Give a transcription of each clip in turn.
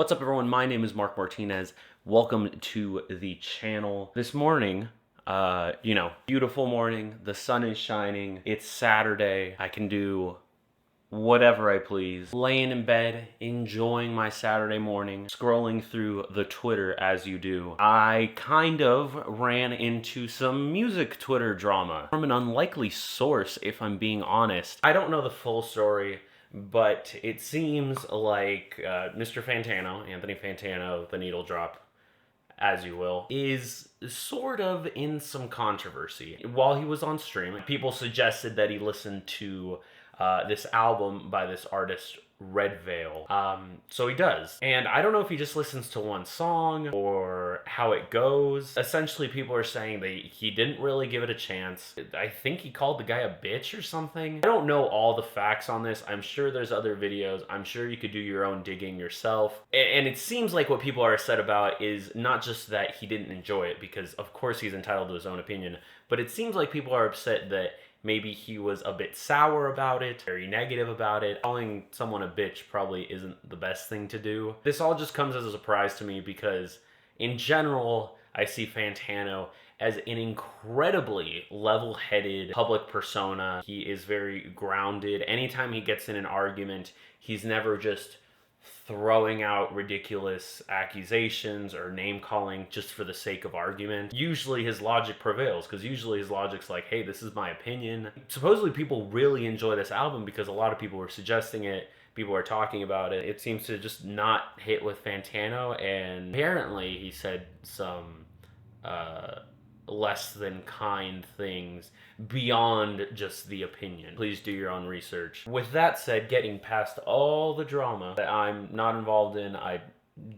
What's up, everyone? My name is Mark Martinez. Welcome to the channel. This morning, beautiful morning. The sun is shining. It's Saturday. I can do whatever I please. Laying in bed, enjoying my Saturday morning, scrolling through the Twitter as you do. I kind of ran into some music Twitter drama from an unlikely source, if I'm being honest. I don't know the full story, but it seems like Mr. Fantano, Anthony Fantano, the needle drop, as you will, is sort of in some controversy. While he was on stream, people suggested that he listened to this album by this artist, Redveil. So he does. And I don't know if he just listens to one song or how it goes. Essentially, people are saying that he didn't really give it a chance. I think he called the guy a bitch or something. I don't know all the facts on this. I'm sure there's other videos. I'm sure you could do your own digging yourself. And it seems like what people are upset about is not just that he didn't enjoy it, because of course he's entitled to his own opinion, but it seems like people are upset that maybe he was a bit sour about it, very negative about it. Calling someone a bitch probably isn't the best thing to do. This all just comes as a surprise to me because, in general, I see Fantano as an incredibly level-headed public persona. He is very grounded. Anytime he gets in an argument, he's never just throwing out ridiculous accusations or name-calling just for the sake of argument. Usually his logic prevails, because usually his logic's like, hey, this is my opinion. Supposedly people really enjoy this album because a lot of people were suggesting it, people are talking about it. It seems to just not hit with Fantano, and apparently he said some less than kind things beyond just the opinion. Please do your own research. With that said, getting past all the drama that I'm not involved in, I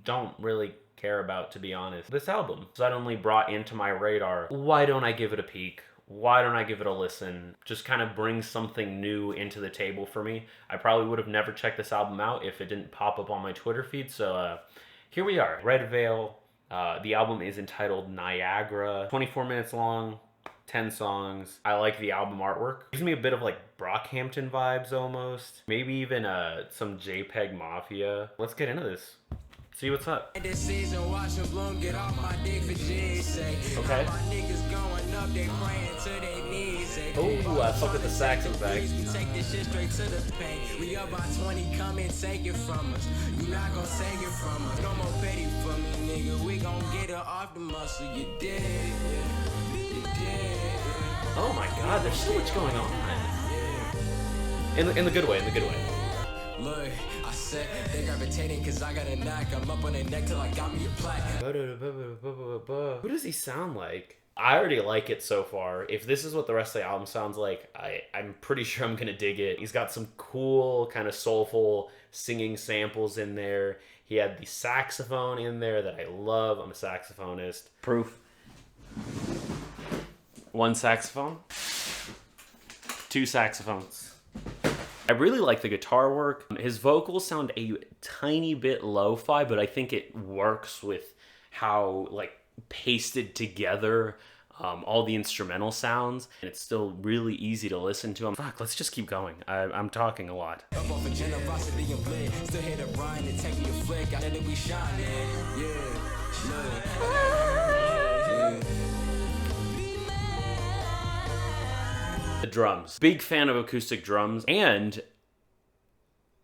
don't really care about, to be honest, this album suddenly brought into my radar. Why don't I give it a peek? Why don't I give it a listen? Just kind of brings something new into the table for me. I probably would have never checked this album out if it didn't pop up on my Twitter feed, so here we are. Redveil. The album is entitled Niagara. 24 minutes long, 10 songs. I like the album artwork. Gives me a bit of like Brockhampton vibes almost. Maybe even some JPEG Mafia. Let's get into this. See what's up. Okay. Oh, I fuck with the sax in the back. Take this shit straight to the paint. We up by 20, come and take it from us. You not gonna take it from us. No more petty for me, nigga. We gon' get her off the muscle. You did. You did. Oh my god, there's so much going on. In the good way, in the good way. Look, I said they gravitating cause I got a knack. I'm up on their neck till I got me a plaque. Who does he sound like? I already like it so far. If this is what the rest of the album sounds like, I'm pretty sure I'm gonna dig it. He's got some cool, kind of soulful singing samples in there. He had the saxophone in there that I love. I'm a saxophonist. Proof. One saxophone. Two saxophones. I really like the guitar work. His vocals sound a tiny bit lo-fi, but I think it works with how, like, pasted together all the instrumental sounds, and it's still really easy to listen to. Fuck, let's just keep going. I'm talking a lot. The drums. Big fan of acoustic drums, and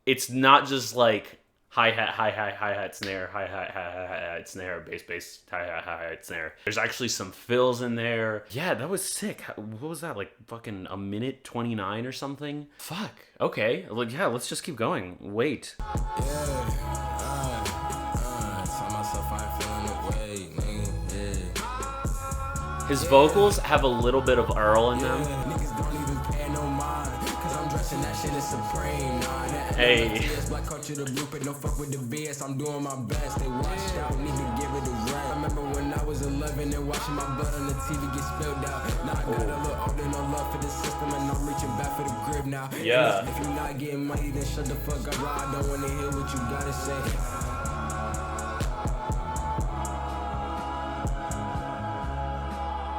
it's not just like hi-hat, snare, hi-hat, snare, bass, hi-hat, snare. There's actually some fills in there. Yeah, that was sick. What was that, like fucking a minute 29 or something? Fuck. Okay, like, yeah, let's just keep going. Wait. His vocals have a little bit of Earl in them. Hey. I'm doing my best. They washed out, need to give it a rest. I remember when I was 11 and watching my blood on the TV get spilled out. Now I got a little older, no love for the system, and I'm reaching back for the grip now. Yeah. If you're not getting money, then shut the fuck up. I don't want to hear what you gotta say.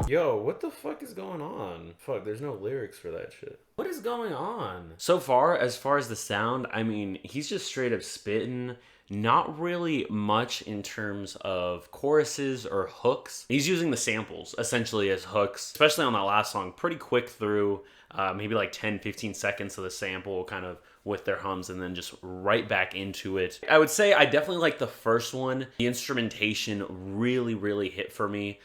Yo, what the fuck is going on? Fuck, there's no lyrics for that shit. What is going on? So far as the sound, I mean, he's just straight up spitting, Not really much in terms of choruses or hooks. He's using the samples essentially as hooks, especially on that last song. Pretty quick through, maybe like 10-15 seconds of the sample kind of with their hums and then just right back into it. I would say I definitely like the first one. The instrumentation really hit for me,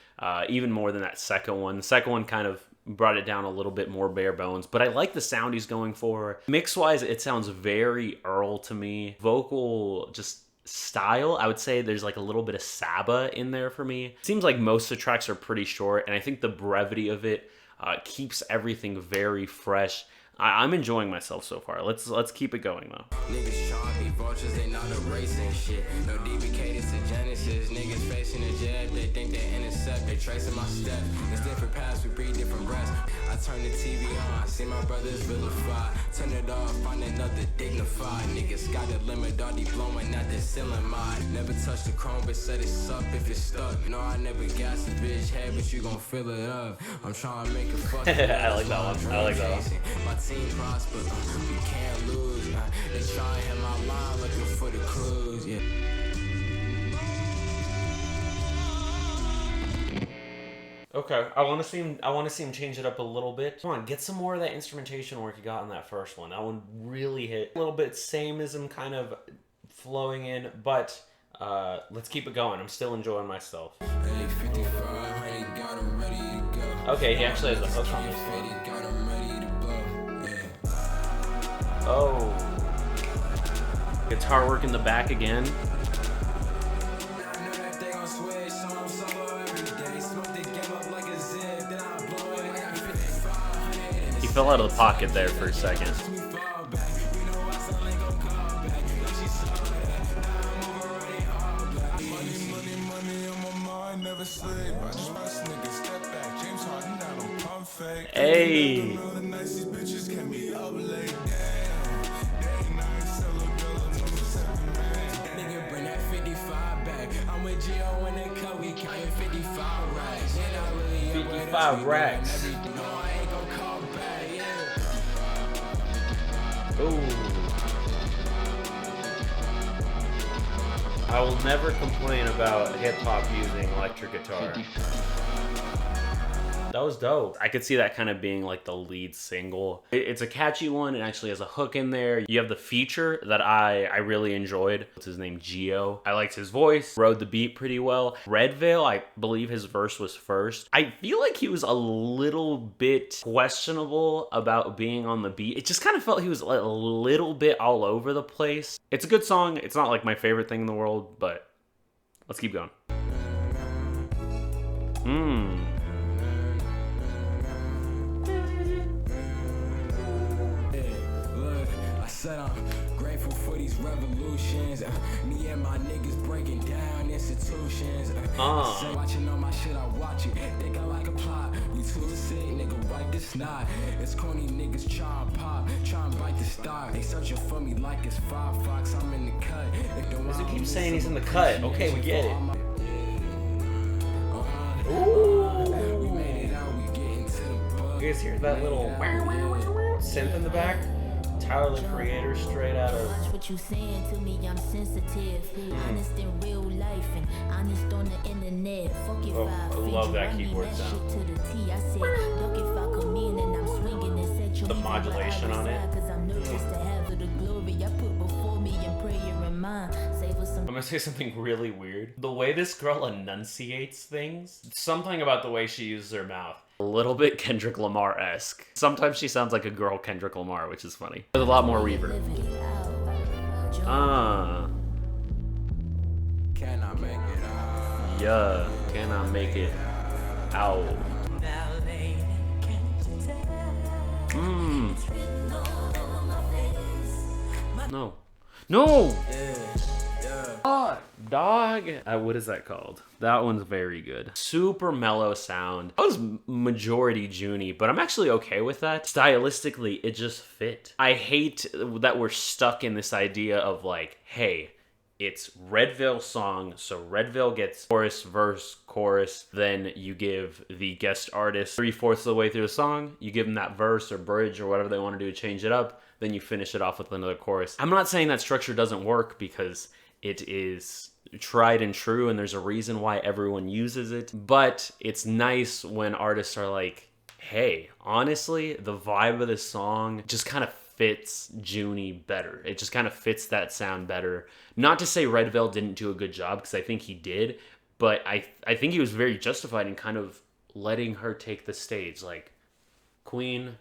even more than that second one. The second one kind of brought it down a little bit more bare bones, but I like the sound he's going for. Mix wise, it sounds very Earl to me. Vocal just style, I would say there's like a little bit of Saba in there for me. Seems like most of the tracks are pretty short, and I think the brevity of it keeps everything very fresh. I'm enjoying myself so far. Let's keep it going though. Niggas trying to be vultures, they not erasing shit. No DBK to Genesis. Niggas facing a jab, they think they intercept. They tracing my steps. It's different paths, we breathe different breaths. I turn the TV on, see my brothers vilified. Turn it off, find another dignified. Niggas got the limit, all they blowing at the ceiling. Mine never touch the chrome, but said it's up if it's stuck. No, I never gas a bitch head, but you gon' fill it up. I'm trying to make it fuck. I like that one. I like that one. Team prosper, we can't lose. They try and hit my line looking for the clues. Yeah. Okay, I want to see him change it up a little bit. Come on, get some more of that instrumentation work you got in that first one. That one really hit a little bit. Same as him kind of flowing in, but let's keep it going. I'm still enjoying myself. Okay, he actually has a hook on this one. Oh. Guitar work in the back again. He fell out of the pocket there for a second. Hey. I'm with Gio in the cut, we counting 55 racks. 55 racks. No, I ain't gon' call back, yeah. Ooh. I will never complain about hip hop using electric guitar. That was dope. I could see that kind of being like the lead single. It's a catchy one. It actually has a hook in there. You have the feature that I really enjoyed. What's his name? Gio. I liked his voice. Rode the beat pretty well. Redveil, I believe his verse was first. I feel like he was a little bit questionable about being on the beat. It just kind of felt he was a little bit all over the place. It's a good song. It's not like my favorite thing in the world, but let's keep going. Said I'm grateful for these revolutions. Me and my niggas breaking down institutions. Watching all my shit, I watch it. Think I like a plot. We too sick, nigga, wipe the snot. It's corny niggas try and pop, try and bite the stock. They searching for me like it's Firefox. I'm in the cut. Does he keep saying he's in the cut? Okay, we get it. Ooh. We made it out, we getting to the bug. You guys hear that little synth in the back? Tyler the Creator, straight out of. Watch what you saying to me, I'm sensitive. Honest in real life and honest on the internet. Fuck if I love that keyboard sound. To the T. I said, duck if I come in and I'm swinging and set you. The modulation on it. Cause I'm nervous to have the glory I put before me in prayer and mind. Save us some. I'm gonna say something really weird. The way this girl enunciates things, something about the way she uses her mouth. A little bit Kendrick Lamar-esque. Sometimes she sounds like a girl Kendrick Lamar, which is funny. With a lot more reverb. Can I make it out? Yeah, can I make it out? No. No! Dog. What is that called? That one's very good. Super mellow sound. That was majority Junie, but I'm actually okay with that. Stylistically, it just fit. I hate that we're stuck in this idea of like, hey, it's Redveil's song, so Redveil gets chorus, verse, chorus, then you give the guest artist 3/4 of the way through the song, you give them that verse or bridge or whatever they want to do to change it up, then you finish it off with another chorus. I'm not saying that structure doesn't work because It is tried and true, and there's a reason why everyone uses it. But it's nice when artists are like, hey, honestly, the vibe of this song just kind of fits Junie better. It just kind of fits that sound better. Not to say redveil didn't do a good job, because I think he did, but I think he was very justified in kind of letting her take the stage. Like, Queen,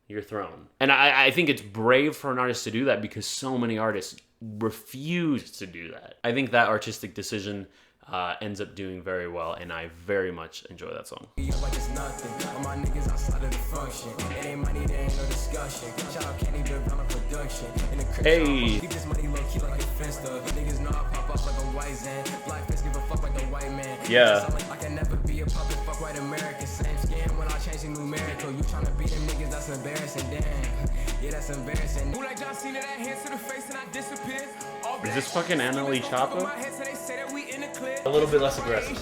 your throne. And I think it's brave for an artist to do that, because so many artists refuse to do that. I think that artistic decision ends up doing very well, and I very much enjoy that song. Like it's nothing. All my niggas outside of the function. It ain't money, there ain't no discussion. Shout out Kenny, the round of production. In the crib, Hey. keep this money low key like a fence stuff. Niggas know I pop up like a white Zan. Black face give a fuck like a white man. Yeah. I can never be a puppet, fuck white American. Same skin when I change the numerical. You tryna beat them niggas, that's embarrassing, damn. Yeah, that's embarrassing. Who like John Cena, that hands to the face and I disappear. Is this fucking Annalie Choppa? A little bit less aggressive.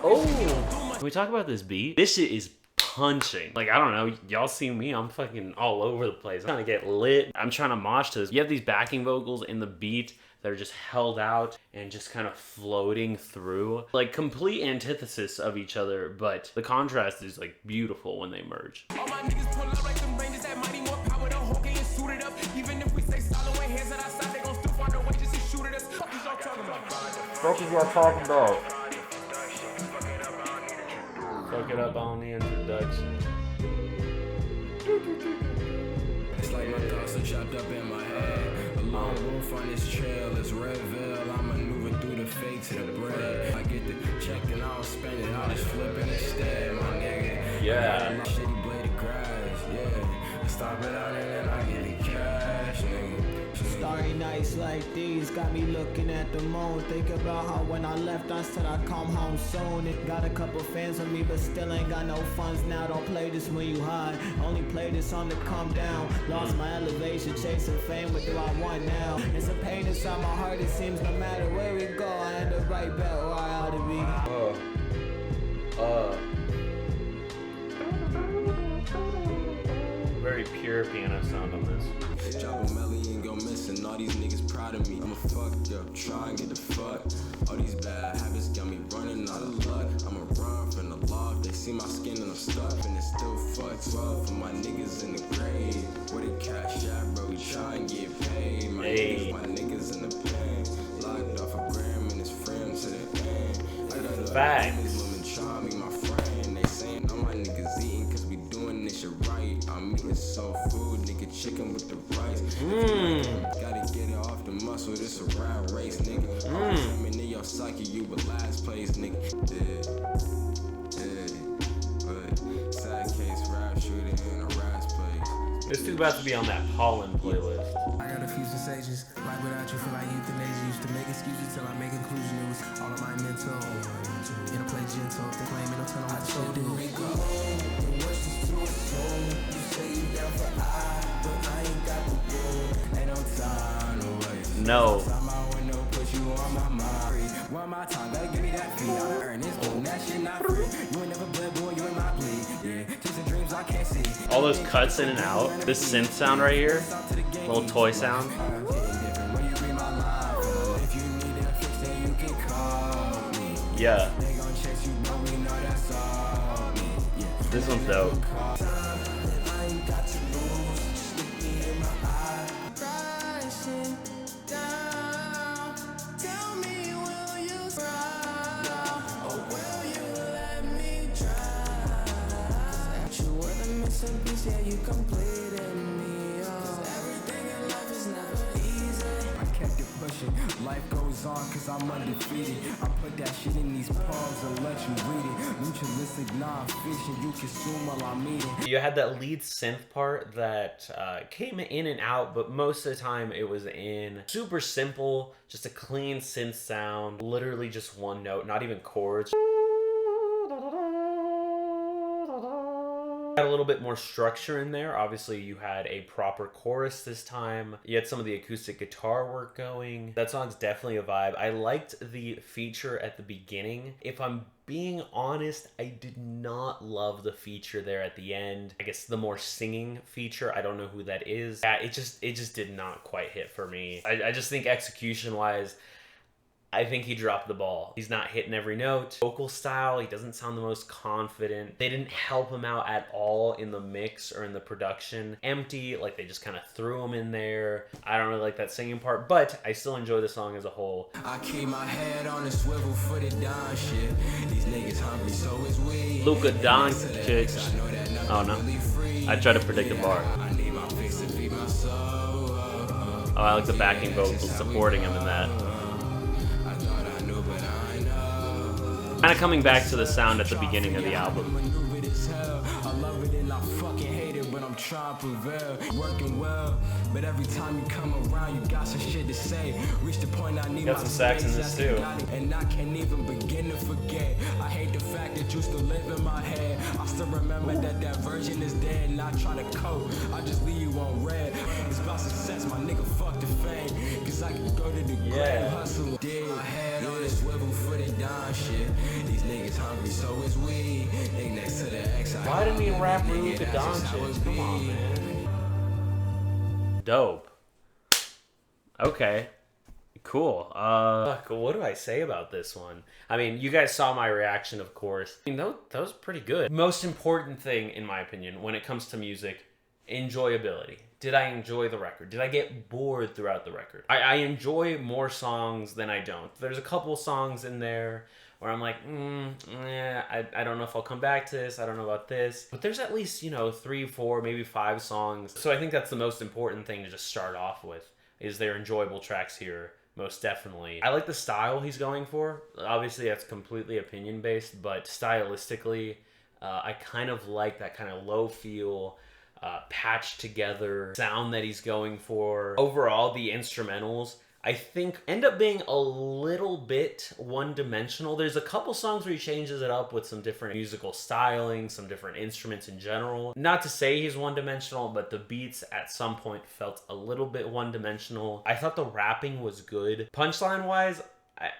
Oh, can we talk about this beat? This shit is punching. Like, I don't know, y'all see me, I'm fucking all over the place. I'm trying to get lit. I'm trying to mosh to this. You have these backing vocals in the beat that are just held out and just kind of floating through. Like, complete antithesis of each other, but the contrast is like beautiful when they merge. All my niggas pull up like them rangers that mighty more power to Hulk and suited up. Even if we say solid way hands on our side, they gon' still find a way just to shoot at us. Fuck is y'all talking about? Fuck is y'all talking about? Fuck it up on the introduction. It's like my thoughts are chopped up in my head. A long wolf on this trail is redveil. I maneuver through the fake to the bread. I get the check and I don't spend it. I just flip it instead, my nigga. Yeah. Shitty blade of grass, yeah. I stop it out and then I get the cash, nigga. Starry nights like these got me looking at the moon. Think about how when I left I said I'd come home soon. It got a couple fans with me but still ain't got no funds now. Don't play this when you high, only play this on the come down. Lost my elevation chasing fame, what do I want now? It's a pain inside my heart, it seems no matter where we go I end up right back where I ought to be. Very pure piano sound on this. Drop a melody and go missing. All these niggas proud of me. I'm a fucked up, try and get the fuck. All these bad habits got me running out of luck. I'ma run from the loft. They see my skin and I'm stuck. And it's still fucked up for my niggas in the grave. Where the cash at, bro? We try and get paid. My niggas in the pen. Locked off a gram and his friend to the end. I got a Facts. women try me, my friend. They saying all my niggas eating cause we doing this shit right. I'm eating soul food, nigga, chicken with the rice. Gotta get it off the muscle, this a rap race, nigga. Coming in your psyche, you were last place, nigga. But sad case, rap shooting in a rap place. This dude's about to be on that pollen playlist. I got a few sensations, life without you feel like euthanasia. Used to make excuses till I make conclusion. It was all of my mental, interplay gentle. They claim it, don't tell them what to do. The worst is to assume. You say you down for but I ain't got the room. Ain't no time to waste. No. Time out window, put you on my mind. One more time, gotta give me that fee. I earn this, boom, that shit not free. You ain't never bled, boy, you ain't my bleed. Yeah, chasing dreams I can't see. All those cuts in and out. This synth sound right here. Little toy sound. Yeah. This one's dope. Yeah, you completed me. Everything in life is never easy. I kept it pushing. Life goes on cause I'm undefeated. I put that shit in these poems and let you read it. Mutualistic non-fiction. You consume while I'm eating. You had that lead synth part that came in and out, but most of the time it was in super simple, just a clean synth sound, literally just one note, not even chords. Had a little bit more structure in there. Obviously, you had a proper chorus this time. You had some of the acoustic guitar work going. That song's definitely a vibe. I liked the feature at the beginning. If I'm being honest, I did not love the feature there at the end. I guess the more singing feature, I don't know who that is. Yeah, it just did not quite hit for me. I just think execution-wise, I think he dropped the ball. He's not hitting every note. Vocal style, he doesn't sound the most confident. They didn't help him out at all in the mix or in the production. Empty, like they just kind of threw him in there. I don't really like that singing part, but I still enjoy the song as a whole. I keep my head on a swivel for the Don shit. These niggas hungry, so is we. Luka Doncic. Oh no. I tried to predict the bar. I need my fix to feed my soul. Oh, I like the backing vocals supporting him in that. Kind of coming back to the sound at the beginning of the album. I love it and I fucking hate it, but I'm trying to prevail. Working well, but every time you come around, you got some shit to say. Reach the point I need Got my some sax in this too. And I can't even begin to forget. I hate the fact that you still live in my head. I still remember that version is dead, and I try to cope. I just leave you on red. It's about success, my nigga. Fuck the fame, cause I can go to the grave. Hustle, dead. My head on the swivel for the Don shit. These niggas hungry, so is we. Ain't next to the X. Why didn't he rap Luka Doncic? Come on, man. Dope. Okay. Cool. What do I say about this one? I mean, you guys saw my reaction, of course. I mean, that was pretty good. Most important thing, in my opinion, when it comes to music, enjoyability. Did I enjoy the record? Did I get bored throughout the record? I enjoy more songs than I don't. There's a couple songs in there where I'm like, I don't know if I'll come back to this. I don't know about this. But there's at least, 3, 4, maybe 5 songs. So I think that's the most important thing to just start off with, is there enjoyable tracks here. Most definitely. I like the style he's going for. Obviously, that's completely opinion-based, but stylistically, I kind of like that kind of low feel, patched together sound that he's going for. Overall, the instrumentals, I think, end up being a little bit one-dimensional. There's a couple songs where he changes it up with some different musical styling, some different instruments in general. Not to say he's one-dimensional, but the beats at some point felt a little bit one-dimensional. I thought the rapping was good. Punchline-wise,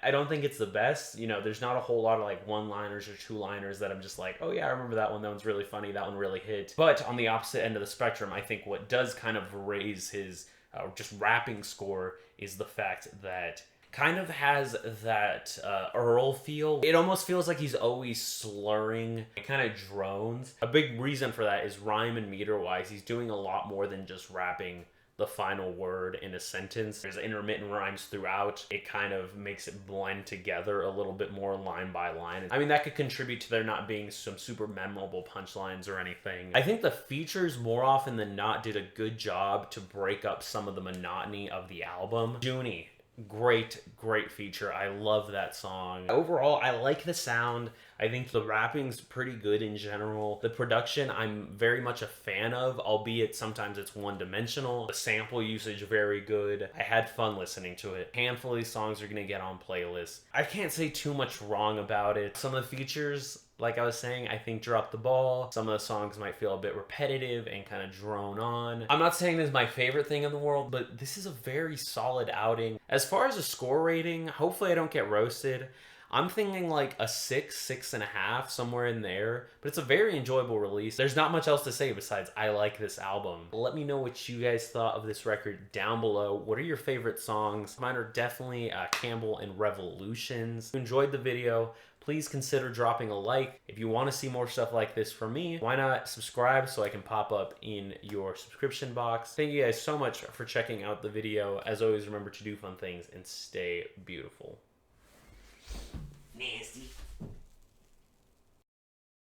I don't think it's the best. There's not a whole lot of like one-liners or two-liners that I'm just like, oh yeah, I remember that one. That one's really funny. That one really hit. But on the opposite end of the spectrum, I think what does kind of raise his just rapping score is the fact that kind of has that Earl feel. It almost feels like he's always slurring. It kind of drones. A big reason for that is rhyme and meter wise, he's doing a lot more than just rapping the final word in a sentence. There's intermittent rhymes throughout. It kind of makes it blend together a little bit more line by line. I mean, that could contribute to there not being some super memorable punchlines or anything. I think the features more often than not did a good job to break up some of the monotony of the album. Junie, great feature. I love that song. Overall, I like the sound. I think the rapping's pretty good in general. The production, I'm very much a fan of, albeit sometimes it's one-dimensional. The sample usage, very good. I had fun listening to it. A handful of these songs are gonna get on playlists. I can't say too much wrong about it. Some of the features, like I was saying, I think dropped the ball. Some of the songs might feel a bit repetitive and kind of drone on. I'm not saying this is my favorite thing in the world, but this is a very solid outing. As far as a score rating, hopefully I don't get roasted. I'm thinking like a 6, 6.5, somewhere in there. But it's a very enjoyable release. There's not much else to say besides I like this album. Let me know what you guys thought of this record down below. What are your favorite songs? Mine are definitely Campbell and Revolutions. If you enjoyed the video, please consider dropping a like. If you want to see more stuff like this from me, why not subscribe so I can pop up in your subscription box. Thank you guys so much for checking out the video. As always, remember to do fun things and stay beautiful.